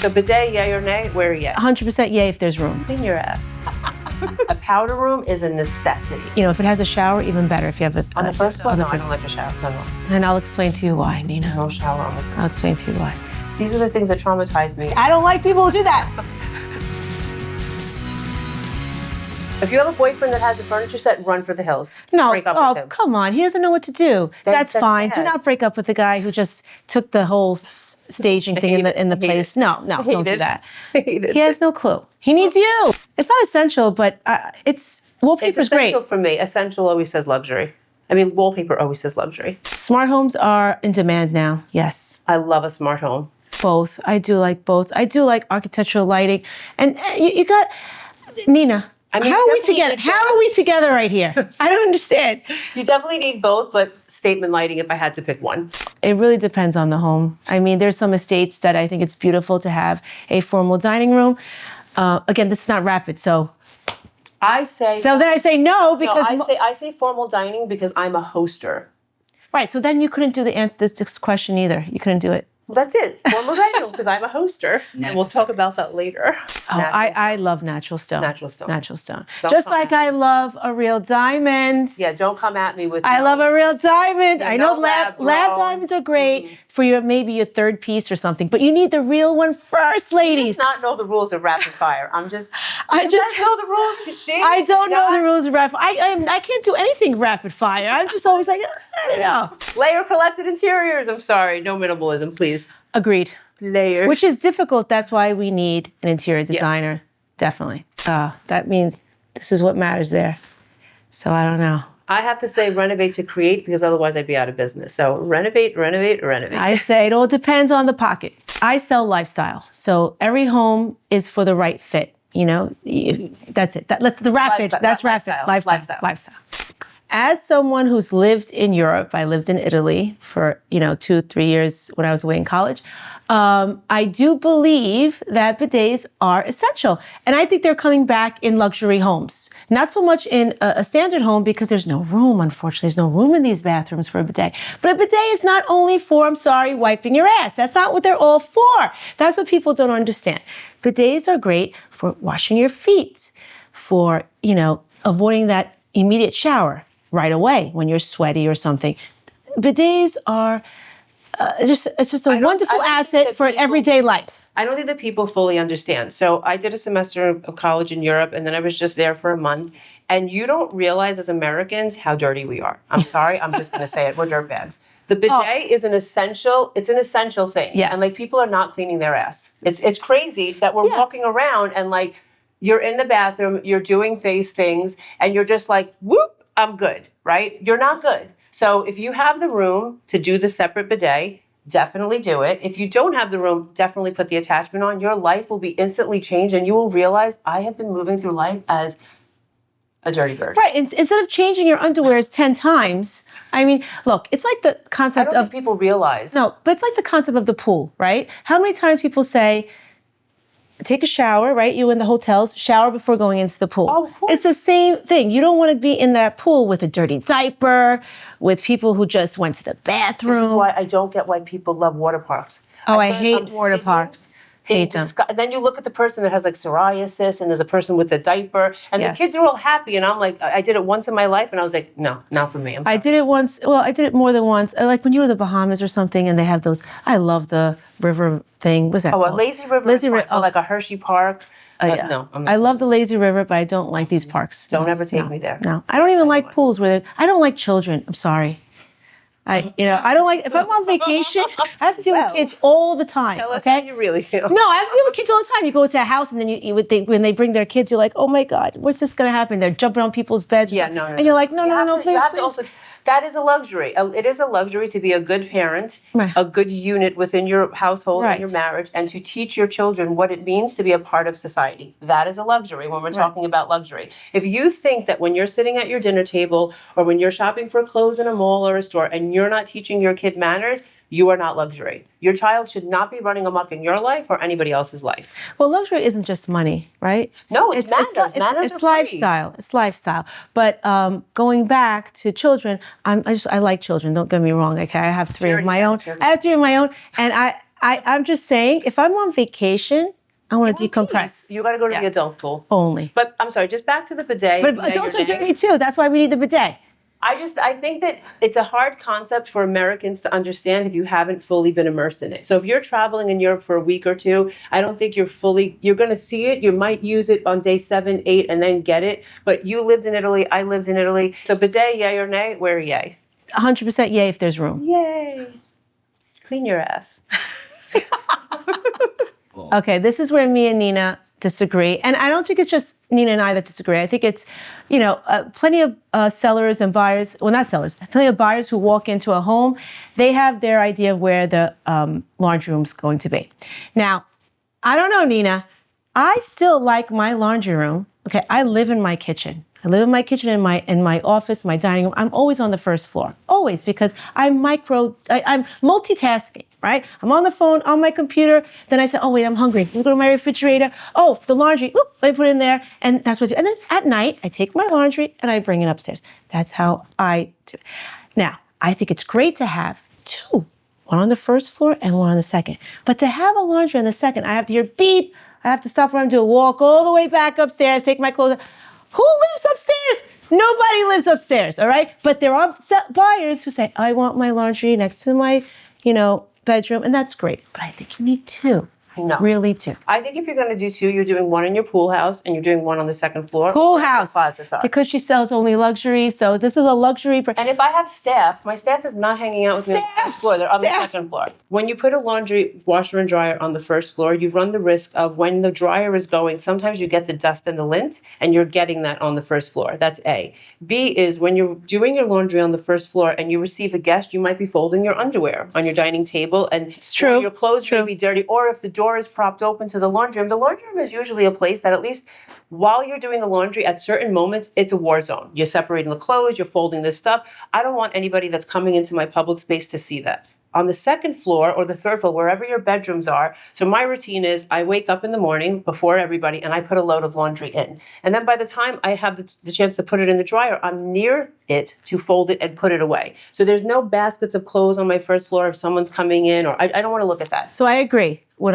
So bidet, yay or nay? Where are you at? 100% yay if there's room. Clean your ass. A powder room is a necessity. You know, if it has a shower, even better. If you have On the first floor? No, I don't like a shower. No. And I'll explain to you why, Nina. No shower on the first floor. I'll explain to you why. These are the things that traumatize me. I don't like people who do that. If you have a boyfriend that has a furniture set, run for the hills. No, Break up with him. Come on. He doesn't know what to do. That's fine. bad. Do not break up with the guy who just took the whole staging thing in the place. No, don't do that. He has no clue. He needs you. It's not essential, but wallpaper's It's great. essential for me. Essential always says luxury. I mean, wallpaper always says luxury. Smart homes are in demand now. Yes. I love a smart home. Both. I do like both. I do like architectural lighting. And you got, Nina, how are we together? How are we together right here? I don't understand. You definitely need both, but statement lighting if I had to pick one. It really depends on the home. I mean, there's some estates that I think it's beautiful to have a formal dining room. Again, this is not rapid, so. I say. So then I say no because. No, I say formal dining because I'm a hoster. Right, so then you couldn't do this question either. You couldn't do it. Well, that's it. Formal dining because I'm a hoster. And we'll talk about that later. Oh, I love natural stone. Natural stone. Natural stone. Just like I love a real diamond. Yeah, don't come at me with. I love a real diamond. Yeah, I know no lab lab diamonds are great for maybe your third piece or something, but you need the real one first, ladies. She does not know the rules of rapid fire. I just know the rules because I don't know the rules of rapid. I can't do anything rapid fire. I'm just always like, I don't know. Layer collected interiors. I'm sorry, no minimalism, please. Agreed. Layer. Which is difficult. That's why we need an interior designer. Yeah. Definitely. That means this is what matters there. So I don't know. I have to say renovate to create because otherwise I'd be out of business. So renovate. I say it all depends on the pocket. I sell lifestyle. So every home is for the right fit. You know, that's it. That's rapid. Lifestyle. As someone who's lived in Europe, I lived in Italy for, 2-3 years when I was away in college. I do believe that bidets are essential. And I think they're coming back in luxury homes. Not so much in a standard home because there's no room, unfortunately. There's no room in these bathrooms for a bidet. But a bidet is not only for, wiping your ass. That's not what they're all for. That's what people don't understand. Bidets are great for washing your feet, for, avoiding that immediate shower right away when you're sweaty or something. Bidets are it's just a wonderful asset for an everyday life. I don't think that people fully understand. So I did a semester of college in Europe, and then I was just there for a month. And you don't realize as Americans how dirty we are. I'm sorry, I'm just going to say it. We're dirtbags. The bidet is an essential thing. Yes. And people are not cleaning their ass. It's crazy that we're walking around and you're in the bathroom, you're doing face things, and you're just like, whoop, I'm good, right? You're not good. So if you have the room to do the separate bidet, definitely do it. If you don't have the room, definitely put the attachment on. Your life will be instantly changed and you will realize I have been moving through life as a dirty bird. Right. Instead of changing your underwears 10 times, I mean, look, it's like the concept I don't think people realize. No, but it's like the concept of the pool, right? How many times people say, take a shower, right? You in the hotels, shower before going into the pool. Oh, of course. It's the same thing. You don't want to be in that pool with a dirty diaper, with people who just went to the bathroom. This is why I don't get why people love water parks. I hate water parks. Hate them. And then you look at the person that has psoriasis and there's a person with a diaper and the kids are all happy and I'm like, I did it once in my life and I was like, no, not for me. I did it once. Well, I did it more than once. Like when you were in the Bahamas or something and they have those, I love the river thing. What's that called? A lazy river. Lazy river. Like a Hershey Park. Yeah. No, I love the lazy river, but I don't like these parks. Don't ever take me there. No, I don't even like pools where I don't like children. I'm sorry. I don't like, if I'm on vacation, I have to deal with kids all the time. Tell us how you really feel. No, I have to deal with kids all the time. You go into a house and then when they bring their kids, you're like, oh my God, what's this going to happen? They're jumping on people's beds. Yeah, no. And you're like, no, please. That is a luxury. It is a luxury to be a good parent, a good unit within your household and your marriage, and to teach your children what it means to be a part of society. That is a luxury when we're talking about luxury. If you think that when you're sitting at your dinner table or when you're shopping for clothes in a mall or a store and you're not teaching your kid manners, you are not luxury. Your child should not be running amok in your life or anybody else's life. Well, luxury isn't just money, right? No, it's manners. Manners it's lifestyle. It's lifestyle. But going back to children, I like children. Don't get me wrong. Okay, I have three of my own. And I'm just saying, if I'm on vacation, I want to decompress. You got to go to the adult pool. Only. But I'm sorry, just back to the bidet. But adults are dirty too. That's why we need the bidet. I think that it's a hard concept for Americans to understand if you haven't fully been immersed in it. So if you're traveling in Europe for a week or two, I don't think you're going to see it. You might use it on day 7, 8, and then get it. But you lived in Italy, I lived in Italy. So bidet, yay or nay? Where yay? 100% yay if there's room. Yay. Clean your ass. Okay, this is where me and Nina disagree. And I don't think it's just Nina and I that disagree. I think it's, plenty of sellers and buyers, well, not sellers, plenty of buyers who walk into a home, they have their idea of where the laundry room's going to be. Now, I don't know, Nina, I still like my laundry room. Okay, I live in my kitchen. I live in my kitchen, in my office, my dining room. I'm always on the first floor, always, because I'm multitasking, right? I'm on the phone, on my computer. Then I say, oh wait, I'm hungry. Let me go to my refrigerator. Oh, the laundry. Oop, let me put it in there, and that's what I do. And then at night, I take my laundry and I bring it upstairs. That's how I do it. Now, I think it's great to have two, one on the first floor and one on the second. But to have a laundry on the second, I have to hear beep. I have to stop what I'm doing, walk all the way back upstairs, take my clothes. Who lives upstairs? Nobody lives upstairs, all right? But there are buyers who say, I want my laundry next to my, bedroom, and that's great. But I think you need two. No. Really two. I think if you're going to do two, you're doing one in your pool house and you're doing one on the second floor. Pool house. Closets are. Because she sells only luxury, so this is a luxury. And if I have staff, my staff is not hanging out with me on the first floor. They're on the second floor. When you put a laundry washer and dryer on the first floor, you run the risk of when the dryer is going, sometimes you get the dust and the lint, and you're getting that on the first floor. That's A. B is when you're doing your laundry on the first floor and you receive a guest, you might be folding your underwear on your dining table, and it's true. Your clothes may be dirty, or if the door is propped open to the laundry room is usually a place that at least while you're doing the laundry, at certain moments, it's a war zone. You're separating the clothes, you're folding this stuff. I don't want anybody that's coming into my public space to see that. On the second floor or the third floor, wherever your bedrooms are, so my routine is I wake up in the morning before everybody and I put a load of laundry in. And then by the time I have the chance to put it in the dryer, I'm near it to fold it and put it away. So there's no baskets of clothes on my first floor if someone's coming in, or I don't want to look at that. So I agree. When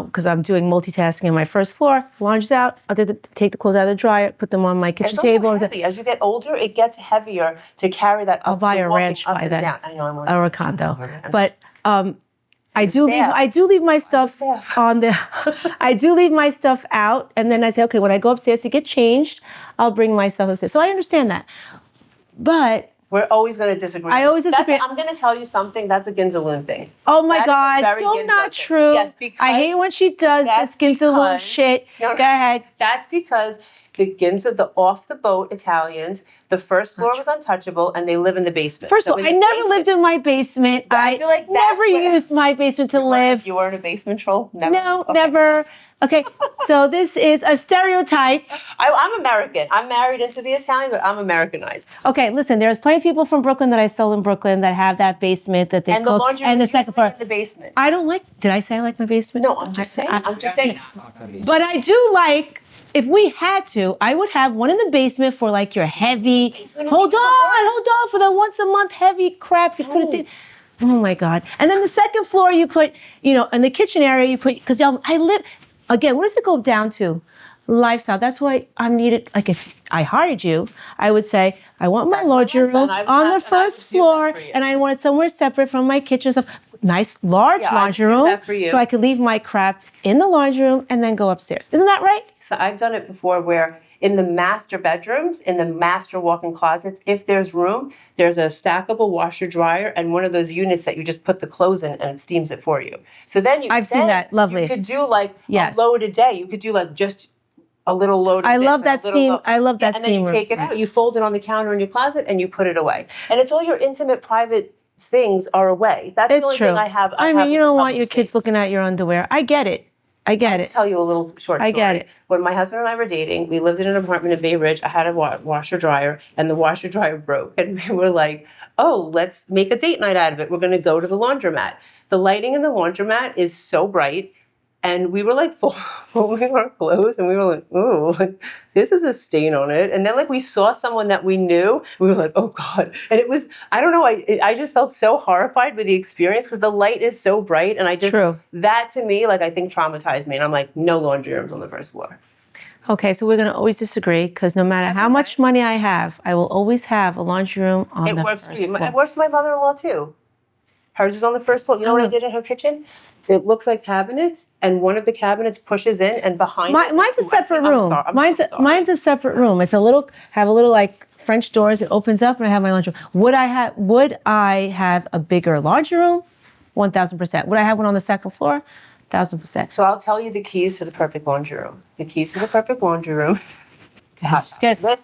because I'm doing multitasking on my first floor, laundry's out, I'll take the clothes out of the dryer, put them on my kitchen table. It's also heavy. As you get older, it gets heavier to carry that up. I'll buy a ranch by then. Down. I know, or a condo. But I do leave my stuff on the I do leave my stuff out, and then I say, okay, when I go upstairs to get changed, I'll bring my stuff upstairs. So I understand that. But we're always going to disagree. I always disagree. I'm going to tell you something. That's a Ginzaloon thing. Oh my God, so not true. Yes, because I hate when she does this Ginzaloon shit. Go ahead. That's because the off the boat Italians, the first floor was untouchable, and they live in the basement. First of all, I never lived in my basement. I feel like never used my basement to live. You weren't a basement troll? Never? No, never. Okay, so this is a stereotype. I'm American. I'm married into the Italian, but I'm Americanized. Okay, listen, there's plenty of people from Brooklyn that I sell in Brooklyn that have that basement that they and the laundry room is usually in the basement. I don't like. Did I say I like my basement? No, I'm just saying. But I do like. If we had to, I would have one in the basement for like your heavy. Hold on, for the once a month heavy crap you put it in. Oh my God! And then the second floor you put, in the kitchen area you put, because I live. Again, what does it go down to? Lifestyle. That's why I'm needed. Like if I hired you, I would say, I want my laundry room on the first floor, and I want it somewhere separate from my kitchen stuff. Nice, large laundry room, so I could leave my crap in the laundry room and then go upstairs. Isn't that right? So I've done it before where in the master bedrooms, in the master walk-in closets, if there's room, there's a stackable washer dryer and one of those units that you just put the clothes in and it steams it for you. So then I've seen that. Lovely. You could do like a load a day. You could do like just a little load of I love that steam. I love that steam. And then you take it out, you fold it on the counter in your closet and you put it away. And it's all your intimate, private things are away. That's the only thing I have. I mean, you don't want your kids looking at your underwear. I get it. I'll just tell you a little short story. I get it. When my husband and I were dating, we lived in an apartment in Bay Ridge. I had a washer dryer, and the washer dryer broke. And we were like, oh, let's make a date night out of it. We're going to go to the laundromat. The lighting in the laundromat is so bright. And we were like folding our clothes, and we were like, "Ooh, like, this is a stain on it." And then like we saw someone that we knew, we were like, "Oh God!" And it was, I don't know, I just felt so horrified with the experience because the light is so bright, and I just that to me, like I think traumatized me, and I'm like, no laundry rooms on the first floor. Okay, so we're gonna always disagree because no matter how much money I have, I will always have a laundry room on the first floor. It works for my mother-in-law too. Hers is on the first floor. You know what I did in her kitchen? It looks like cabinets, and one of the cabinets pushes in, and behind mine's a separate room. Mine's a separate room. It's a little like French doors. It opens up, and I have my laundry room. Would I have a bigger laundry room? 1,000%. Would I have one on the second floor? 1,000%. So I'll tell you the keys to the perfect laundry room. The keys to the perfect laundry room. It's hot. It's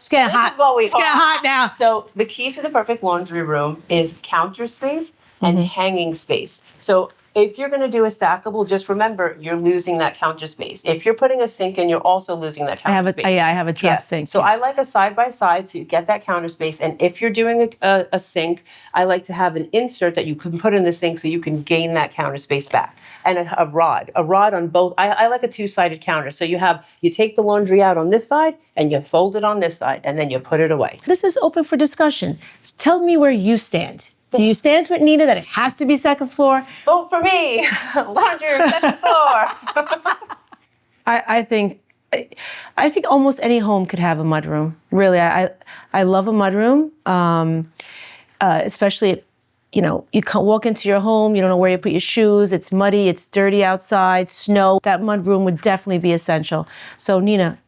getting hot now. So the key to the perfect laundry room is counter space and hanging space. So if you're going to do a stackable, just remember you're losing that counter space. If you're putting a sink in, you're also losing that counter space. I have a drop sink. So I like a side by side so you get that counter space. And if you're doing a sink, I like to have an insert that you can put in the sink so you can gain that counter space back. And a rod on both. I like a two-sided counter. So you take the laundry out on this side and you fold it on this side and then you put it away. This is open for discussion. Tell me where you stand. Do you stand with Nina that it has to be second floor? Vote for me. Laundry room, second floor. I think almost any home could have a mudroom. Really, I love a mudroom, especially you can walk into your home, you don't know where you put your shoes. It's muddy, it's dirty outside, snow. That mudroom would definitely be essential. So Nina,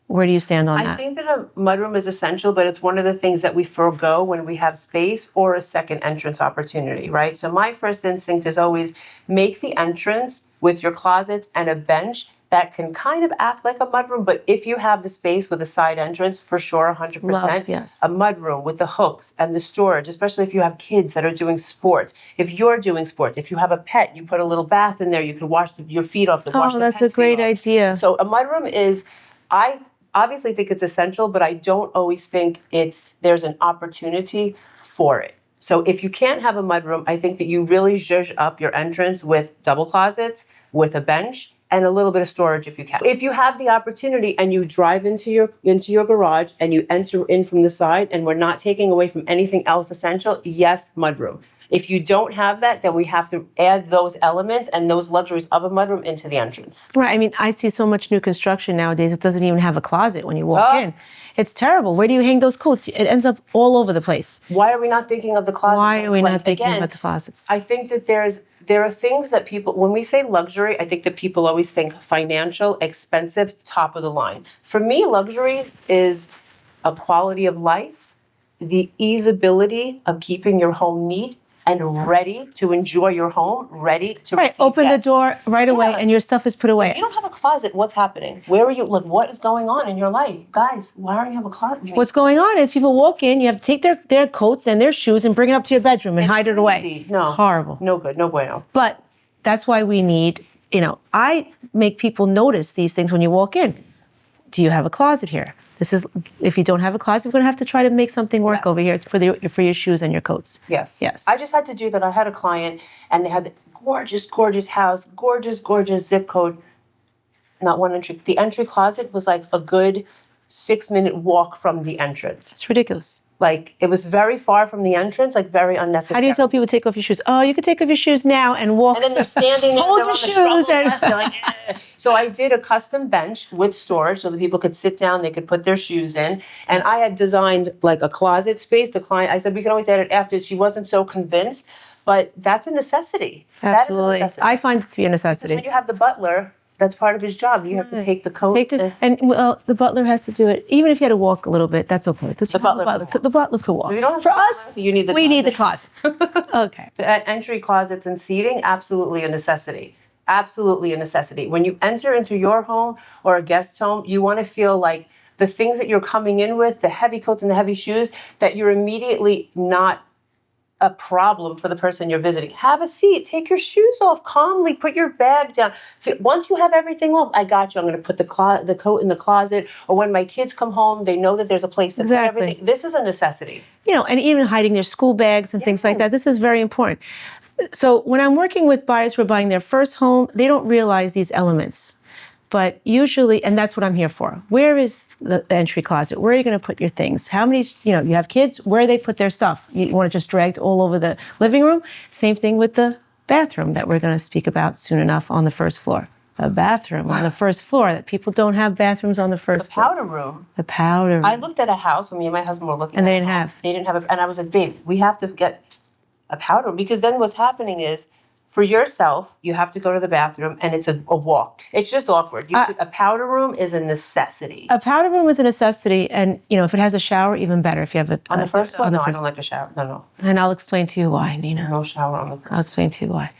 where do you stand on that? I think that a mudroom is essential, but it's one of the things that we forego when we have space or a second entrance opportunity, right? So my first instinct is always make the entrance with your closets and a bench that can kind of act like a mudroom, but if you have the space with a side entrance, for sure, 100%. Yes. A mudroom with the hooks and the storage, especially if you have kids that are doing sports. If you're doing sports, if you have a pet, you put a little bath in there, you can wash your feet off. Oh, that's a great idea. So a mudroom is, I obviously think it's essential, but I don't always think there's an opportunity for it. So if you can't have a mudroom, I think that you really zhuzh up your entrance with double closets, with a bench, and a little bit of storage if you can. If you have the opportunity and you drive into your garage and you enter in from the side and we're not taking away from anything else essential, yes, mudroom. If you don't have that, then we have to add those elements and those luxuries of a mudroom into the entrance. Right. I mean, I see so much new construction nowadays. It doesn't even have a closet when you walk in. It's terrible. Where do you hang those coats? It ends up all over the place. Why are we not thinking of the closets? Why are we not thinking about the closets? I think that there are things that people, when we say luxury, I think that people always think financial, expensive, top of the line. For me, luxuries is a quality of life, the easeability of keeping your home neat and ready to enjoy your home, ready to receive open guests. the door right away and your stuff is put away. If you don't have a closet, what's happening? Where are you? Like, what is going on in your life? Guys, why don't you have a closet? What's going on is people walk in, you have to take their coats and their shoes and bring it up to your bedroom and hide it away. No. Horrible. No good. No bueno. But that's why we need, I make people notice these things when you walk in. Do you have a closet here? If you don't have a closet, we're going to have to try to make something work over here for your shoes and your coats. Yes. I just had to do that. I had a client and they had the gorgeous, gorgeous house, gorgeous, gorgeous zip code. Not one entry. The entry closet was like a good 6-minute walk from the entrance. It's ridiculous. Like, it was very far from the entrance, like very unnecessary. How do you tell people to take off your shoes? Oh, you can take off your shoes now and walk. And then they're standing there, hold they're your on the shoes bus, they're like, eh. So I did a custom bench with storage so that people could sit down, they could put their shoes in. And I had designed like a closet space. The client, I said, we can always add it after. She wasn't so convinced, but that's a necessity. Absolutely. That is a necessity. I find it to be a necessity. Because when you have the butler, that's part of his job. He has to take the coat. The butler has to do it. Even if you had to walk a little bit, that's okay. Because the butler could walk. We don't have For us, you need the we need the closet. Okay. Entry closets and seating, absolutely a necessity. Absolutely a necessity. When you enter into your home or a guest home, you want to feel like the things that you're coming in with, the heavy coats and the heavy shoes, that you're immediately not a problem for the person you're visiting. Have a seat, take your shoes off calmly, put your bag down. Once you have everything off, I got you. I'm going to put the coat in the closet. Or when my kids come home, they know that there's a place to put everything. This is a necessity. And even hiding their school bags and things like that. This is very important. So when I'm working with buyers who are buying their first home, they don't realize these elements. But usually, and that's what I'm here for. Where is the entry closet? Where are you going to put your things? How many, you have kids, where they put their stuff? You want to just drag all over the living room? Same thing with the bathroom that we're going to speak about soon enough on the first floor. A bathroom on the first floor, that people don't have bathrooms on the first floor. The powder room. The powder room. I looked at a house when me and my husband were looking And at they it. didn't have. They didn't have it. And I was like, babe, we have to get a powder room. Because then what's happening is, for yourself, you have to go to the bathroom, and it's a walk. It's just awkward. A powder room is a necessity. A powder room is a necessity, and if it has a shower, even better. If you have on the first floor, I don't like a shower. No. And I'll explain to you why, Nina. No shower on the first floor. I'll explain to you why.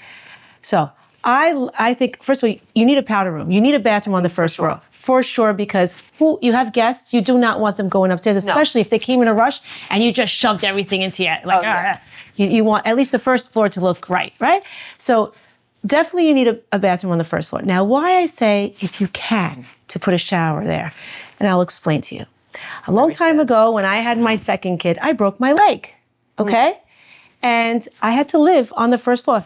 So I think, first of all, you need a powder room. You need a bathroom on the first floor. For sure, because you have guests, you do not want them going upstairs, especially if they came in a rush and you just shoved everything into your, You want at least the first floor to look right? So definitely you need a bathroom on the first floor. Now, why I say, if you can, to put a shower there, and I'll explain to you. A long time ago, when I had my second kid, I broke my leg, okay? And I had to live on the first floor.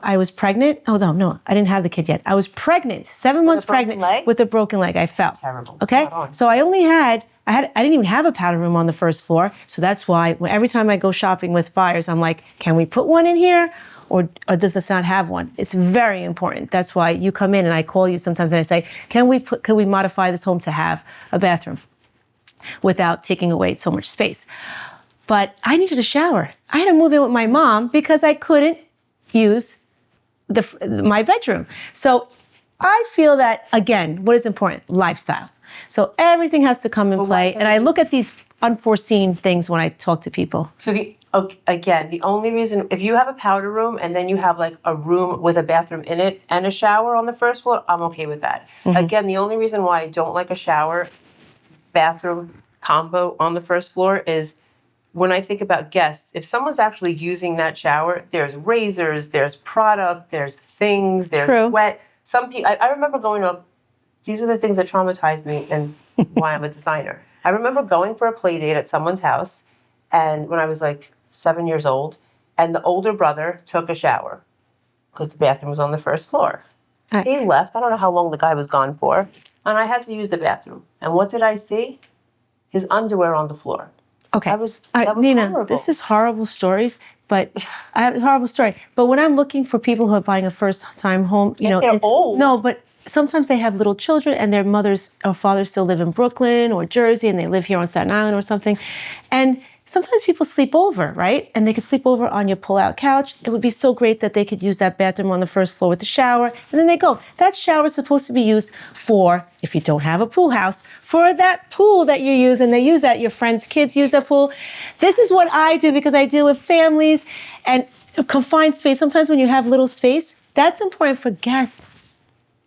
I was pregnant. Oh, no, I didn't have the kid yet. I was pregnant, 7 months pregnant with a broken leg. I fell. That's terrible. Okay? So I didn't even have a powder room on the first floor. So that's why every time I go shopping with buyers, I'm like, can we put one in here? Or does this not have one? It's very important. That's why you come in and I call you sometimes and I say, can we modify this home to have a bathroom without taking away so much space? But I needed a shower. I had to move in with my mom because I couldn't use my bedroom. So I feel that, again, what is important? Lifestyle. So everything has to come in play. And I look at these unforeseen things when I talk to people. So the only reason, if you have a powder room and then you have like a room with a bathroom in it and a shower on the first floor, I'm okay with that. Mm-hmm. Again, the only reason why I don't like a shower bathroom combo on the first floor is, when I think about guests, if someone's actually using that shower, there's razors, there's product, there's things, there's wet. Some people, I remember going to, these are the things that traumatized me and why I'm a designer. I remember going for a play date at someone's house, and when I was like 7 years old, and the older brother took a shower because the bathroom was on the first floor. Right. He left. I don't know how long the guy was gone for, and I had to use the bathroom. And what did I see? His underwear on the floor. Okay. That was Nina, horrible. This is horrible stories, but I have a horrible story. But when I'm looking for people who are buying a first-time home, they're old. No, but sometimes they have little children and their mothers or fathers still live in Brooklyn or Jersey and they live here on Staten Island or something. And sometimes people sleep over, right? And they could sleep over on your pull-out couch. It would be so great that they could use that bathroom on the first floor with the shower, and then they go. That shower is supposed to be used for, if you don't have a pool house, for that pool that you use, and they use that. Your friends' kids use that pool. This is what I do because I deal with families and confined space. Sometimes when you have little space, that's important for guests.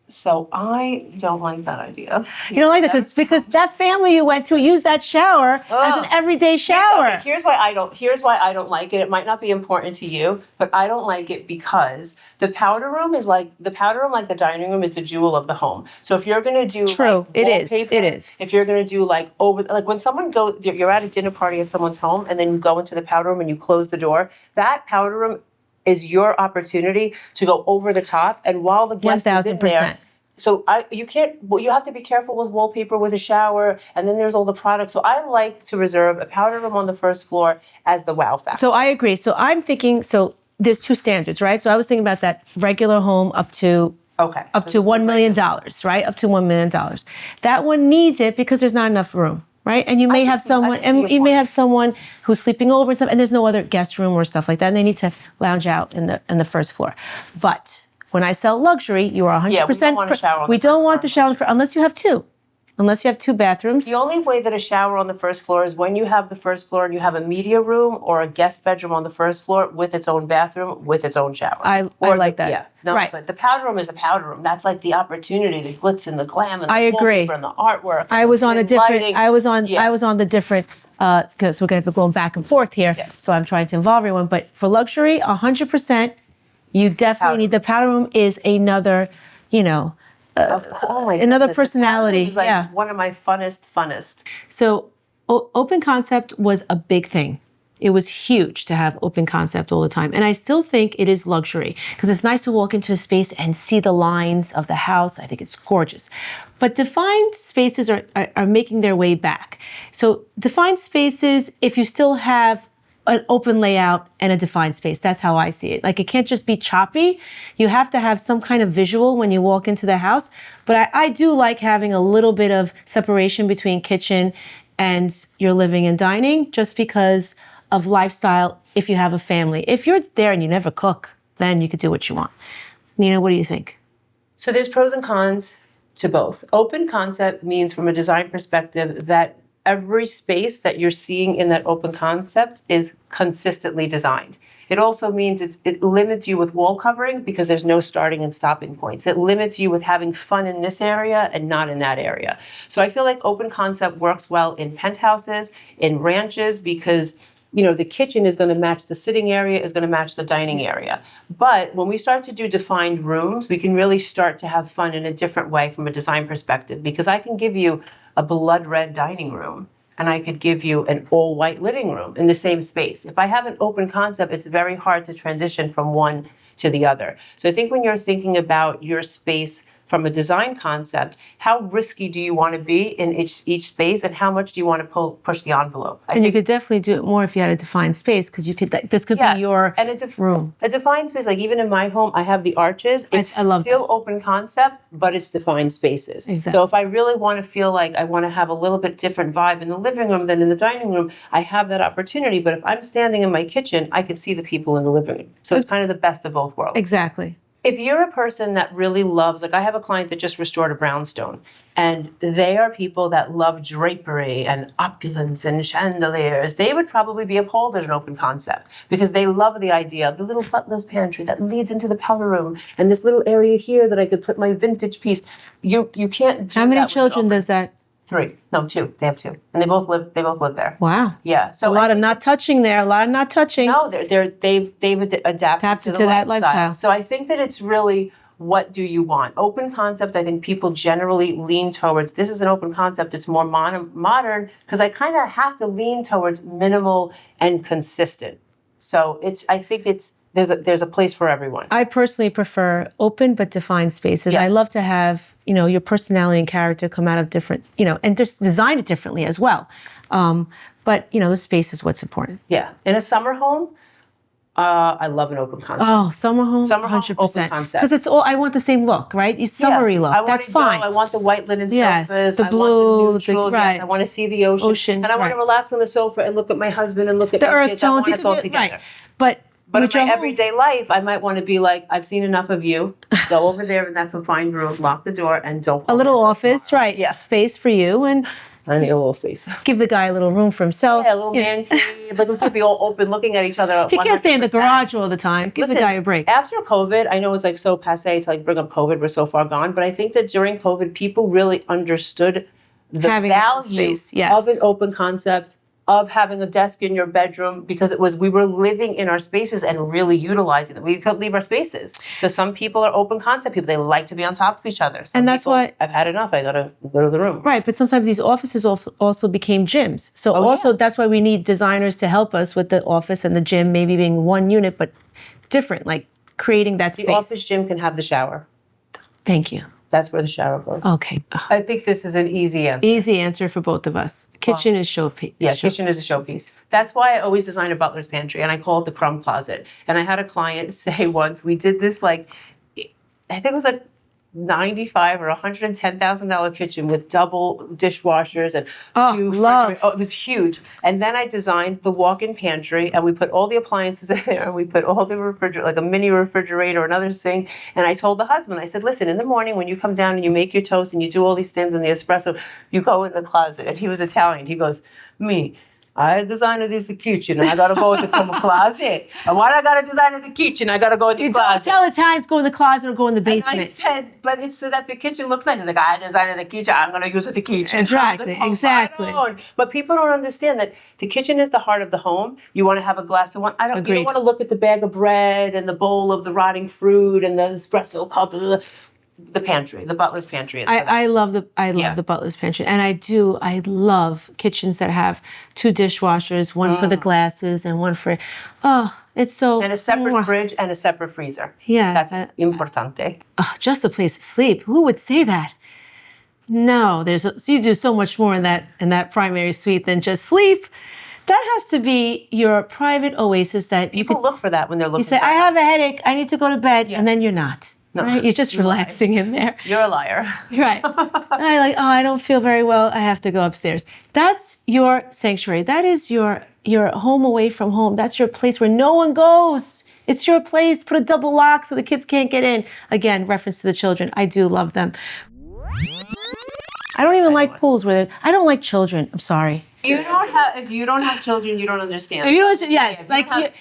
So I don't like that idea. You don't like that because that family you went to used that shower as an everyday shower. Here's why I don't like it. It might not be important to you, but I don't like it because the powder room, like the dining room, is the jewel of the home. So if you're gonna do it is. If you're gonna do like when someone you're at a dinner party at someone's home and then you go into the powder room and you close the door, that powder room is your opportunity to go over the top, and while the guest is in there. So you have to be careful with wallpaper with a shower, and then there's all the products. So I like to reserve a powder room on the first floor as the wow factor. So I agree. So I'm thinking, there's two standards, right? So I was thinking about that regular home up to $1 million, right? Up to $1 million. That one needs it because there's not enough room. Right, and you may have someone who's sleeping over and stuff, and there's no other guest room or stuff like that, and they need to lounge out in the first floor. But when I sell luxury, you are 100%. We don't want a shower on we don't want the shower unless you have two. Unless you have two bathrooms. The only way that a shower on the first floor is when you have the first floor and you have a media room or a guest bedroom on the first floor with its own bathroom, with its own shower. I like that. Yeah. No, right. But the powder room is the powder room. That's like the opportunity, the glitz and the glam and the wallpaper and the artwork. I was on a different, lighting. I was on the different, because we're going to be going back and forth here. Yeah. So I'm trying to involve everyone. But for luxury, 100%, you definitely need, the powder room is another, another personality. It's like one of my funnest. So open concept was a big thing. It was huge to have open concept all the time. And I still think it is luxury because it's nice to walk into a space and see the lines of the house. I think it's gorgeous. But defined spaces are making their way back. So defined spaces, if you still have an open layout and a defined space. That's how I see it. Like, it can't just be choppy. You have to have some kind of visual when you walk into the house. But I do like having a little bit of separation between kitchen and your living and dining, just because of lifestyle if you have a family. If you're there and you never cook, then you could do what you want. Nina, what do you think? So there's pros and cons to both. Open concept means, from a design perspective, that every space that you're seeing in that open concept is consistently designed. It also means it limits you with wall covering because there's no starting and stopping points. It limits you with having fun in this area and not in that area. So I feel like open concept works well in penthouses, in ranches, because the kitchen is going to match the sitting area, is going to match the dining area. But when we start to do defined rooms, we can really start to have fun in a different way from a design perspective, because I can give you a blood red dining room and I could give you an all white living room in the same space. If I have an open concept, it's very hard to transition from one to the other. So I think when you're thinking about your space from a design concept, how risky do you want to be in each space, and how much do you want to push the envelope? And you could definitely do it more if you had a defined space, because you could, this could be your room. A defined space, like even in my home, I have the arches. It's I love still that. Open concept, but it's defined spaces. Exactly. So if I really want to feel like I want to have a little bit different vibe in the living room than in the dining room, I have that opportunity. But if I'm standing in my kitchen, I can see the people in the living room. So it's kind of the best of both worlds. Exactly. If you're a person that really loves, like I have a client that just restored a brownstone, and they are people that love drapery and opulence and chandeliers, they would probably be appalled at an open concept because they love the idea of the little butler's pantry that leads into the powder room and this little area here that I could put my vintage piece. You can't do How many that with children does that? 3. No, 2. They have 2. And they both live there. Wow. Yeah. So a lot of not touching there. A lot of not touching. No, they've adapted to that lifestyle. So I think that it's really, what do you want? Open concept, I think people generally lean towards, this is an open concept, it's more modern, because I kind of have to lean towards minimal and consistent. So I think there's a place for everyone. I personally prefer open but defined spaces. Yeah. I love to have, your personality and character come out of different, and just design it differently as well. But, the space is what's important. Yeah. In a summer home, I love an open concept. Oh, summer home, 100%. Open concept. Because I want the same look, right? You summery look. That's fine. I want the white linen Yes, sofas. the blue, I want the neutrals. right. Yes, I want to see the ocean. And I want to relax on the sofa and look at my husband and look at the my earth kids. tones. I want us all together. Right. But in my everyday life, I might want to be like, I've seen enough of you. Go over there in that confined room, lock the door, and don't. A little office, right? Yeah. Space for you, and I need a little space. Give the guy a little room for himself. Yeah, a little man cave. Like, we could be all open, looking at each other. He can't stay in the garage all the time. Give the guy a break. After COVID, I know it's like so passé to like bring up COVID. We're so far gone, but I think that during COVID, people really understood the value of an open concept, of having a desk in your bedroom, because we were living in our spaces and really utilizing them. We couldn't leave our spaces. So some people are open concept people. They like to be on top of each other. And that's why I've had enough. I gotta go to the room. Right, but sometimes these offices also became gyms. So that's why we need designers to help us with the office and the gym, maybe being one unit, but different, like creating that space. The office gym can have the shower. Thank you. That's where the shower goes. Okay. I think this is an easy answer. Easy answer for both of us. Kitchen is showpiece. Yeah, kitchen is a showpiece. That's why I always design a butler's pantry, and I call it the crumb closet. And I had a client say once, we did this I think it was like $95,000 or $110,000 kitchen with double dishwashers and 2 refrigerators. Oh, it was huge. And then I designed the walk-in pantry, and we put all the appliances in there, and we put all the refrigerator, like a mini refrigerator, another sink. And I told the husband, I said, listen, in the morning when you come down and you make your toast and you do all these things in the espresso, you go in the closet. And he was Italian. He goes, I designed this kitchen, and I gotta go in the closet. And why I gotta design the kitchen? I gotta go in the closet. Don't tell Italians go in the closet or go in the basement. And I said, but it's so that the kitchen looks nice. He's like, I designed the kitchen. I'm gonna use the kitchen. Exactly, exactly. But people don't understand that the kitchen is the heart of the home. You want to have a glass of wine. You don't want to look at the bag of bread and the bowl of the rotting fruit and the espresso cup. the pantry, the butler's pantry is for that. I love the butler's pantry, and I love kitchens that have 2 dishwashers, one for the glasses and one for, it's so. And a separate fridge and a separate freezer. Yeah. That's importante. Just a place to sleep. Who would say that? No, so you do so much more in that primary suite than just sleep. That has to be your private oasis that you People look for that when they're looking. You say, for I have a headache, I need to go to bed, and then you're not. No. Right? You're just relaxing in there. You're a liar. Right. And I don't feel very well, I have to go upstairs. That's your sanctuary. That is your home away from home. That's your place where no one goes. It's your place. Put a double lock so the kids can't get in. Again, reference to the children. I do love them. I don't even like pools I don't like children. I'm sorry. If you don't have children, you don't understand. If you don't, yes.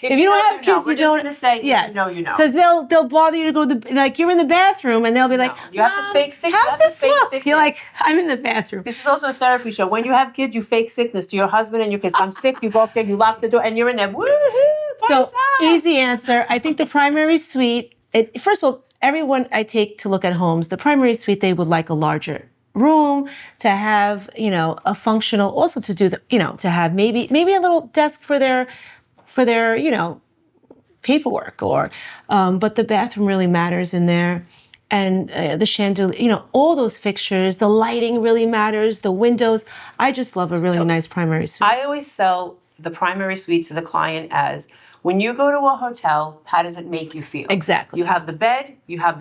If you don't have kids, you don't. We're just gonna say, yes. You know. Because they'll bother you to go to you're in the bathroom and they'll be like, you have to fake sickness. How's this look? You're like, I'm in the bathroom. This is also a therapy show. When you have kids, you fake sickness to your husband and your kids. I'm sick. You go up there, you lock the door, and you're in there. Woohoo! So easy answer. I think the primary suite. First of all, everyone I take to look at homes, the primary suite they would like a larger room to have, a functional, also to do to have maybe a little desk for their paperwork but the bathroom really matters in there. And the chandelier, all those fixtures, the lighting really matters, the windows. I just love a really nice primary suite. I always sell the primary suite to the client as, when you go to a hotel, how does it make you feel? Exactly. You have the bed, you have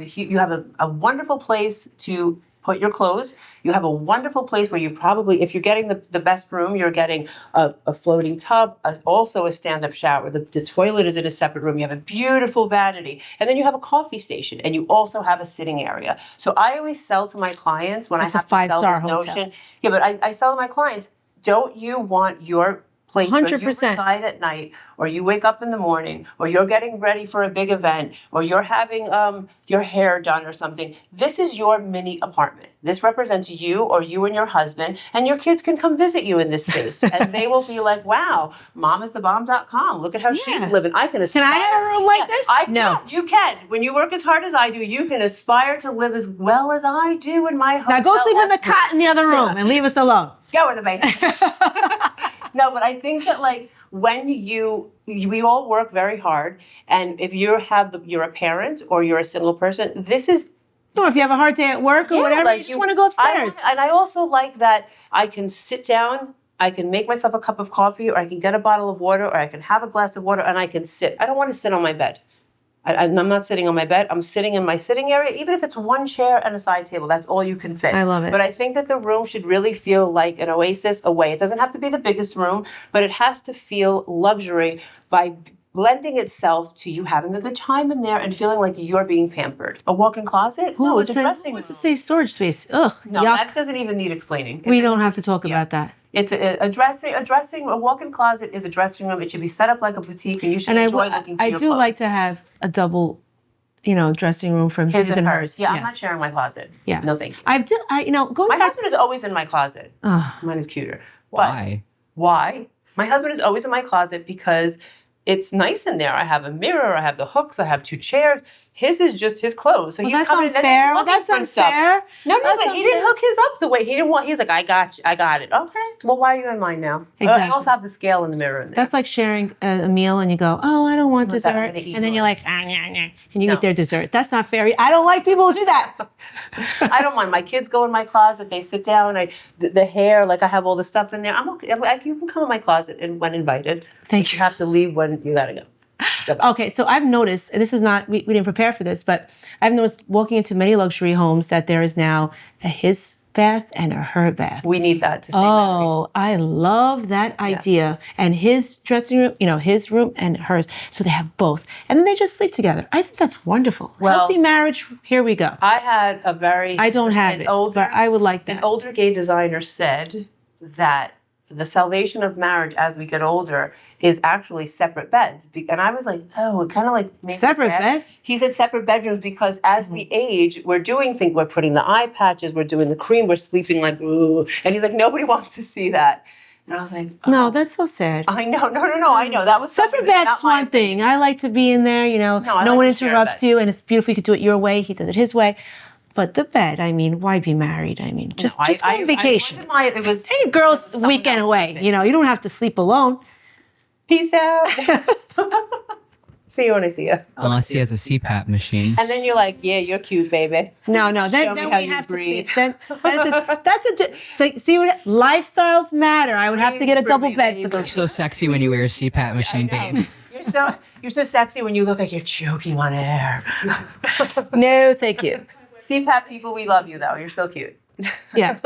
a wonderful place to put your clothes. You have a wonderful place where you probably, if you're getting the best room, you're getting a floating tub, also a stand-up shower. The toilet is in a separate room. You have a beautiful vanity. And then you have a coffee station. And you also have a sitting area. So I always sell to my clients when I have to sell this notion. Yeah, but I sell to my clients, don't you want your place 100%. Where you reside at night, or you wake up in the morning, or you're getting ready for a big event, or you're having your hair done or something. This is your mini apartment. This represents you or you and your husband, and your kids can come visit you in this space. And they will be like, wow, momisthebomb.com. Look at how she's living. I can aspire. Can I have a room like this? No. You can. When you work as hard as I do, you can aspire to live as well as I do in my hotel. Now go sleep on the cot in the other room and leave us alone. Go in the basement. No, but I think that when we all work very hard, and if you're a parent or you're a single person, this is. Or if you have a hard day at work or whatever, you just want to go upstairs. And I also like that I can sit down, I can make myself a cup of coffee, or I can get a bottle of water, or I can have a glass of water, and I can sit. I don't want to sit on my bed. I'm not sitting on my bed. I'm sitting in my sitting area, even if it's one chair and a side table. That's all you can fit. I love it. But I think that the room should really feel like an oasis away. It doesn't have to be the biggest room, but it has to feel luxury by lending itself to you having a good time in there and feeling like you're being pampered. A walk-in closet? No, it's a dressing room. What's to say storage space? Ugh, no, yuck. That doesn't even need explaining. We don't have to talk about that. It's a walk-in closet is a dressing room. It should be set up like a boutique, and you should enjoy looking for your clothes. I do like to have a double, dressing room from his and hers. Yeah, yes. I'm not sharing my closet. Yeah, no, thank you. My husband is always in my closet. Mine is cuter. Why? Why? My husband is always in my closet because it's nice in there. I have a mirror. I have the hooks. I have 2 chairs. His is just his clothes. So he's coming in. That's unfair. No, but he didn't hook his up the way he didn't want. He's like, I got it. Okay. Well, why are you in mine now? Exactly. I also have the scale in the mirror in there. That's like sharing a meal and you go, oh, I don't want dessert. And then you're like, and you eat their dessert. That's not fair. I don't like people who do that. I don't mind. My kids go in my closet. They sit down. The hair, I have all the stuff in there. I'm okay. You can come in my closet when invited. Thank you. You have to leave when you gotta go. Okay, so I've noticed, this is not, we didn't prepare for this, but I've noticed walking into many luxury homes that there is now a his bath and a her bath. We need that to stay married. I love that idea. Yes. And his dressing room, his room and hers. So they have both. And then they just sleep together. I think that's wonderful. Well, healthy marriage, here we go. I had I don't have it, but I would like that. An older gay designer said that the salvation of marriage as we get older is actually separate beds. And I was like, oh, it kind of made me sad. Separate bed? He said separate bedrooms because as we age, we're doing things. We're putting the eye patches, we're doing the cream, we're sleeping ooh. And he's like, nobody wants to see that. And I was like, oh. No, that's so sad. I know. No, I know. That was separate bed's one thing. I like to be in there, no one interrupts you, and it's beautiful. You can do it your way. He does it his way. But the bed, I mean, why be married? I mean, just go on vacation. It was Take a girl's weekend away. You know, you don't have to sleep alone. Peace out. See you when I see you. Unless he has a CPAP machine. And then you're like, yeah, you're cute, baby. No. Then we have to see. So see what lifestyles matter. I would have to get a double bed for those. You're so sexy when you wear a CPAP machine, babe. You're so sexy when you look like you're choking on air. No, thank you. CPAP people, we love you though. You're so cute. Yes.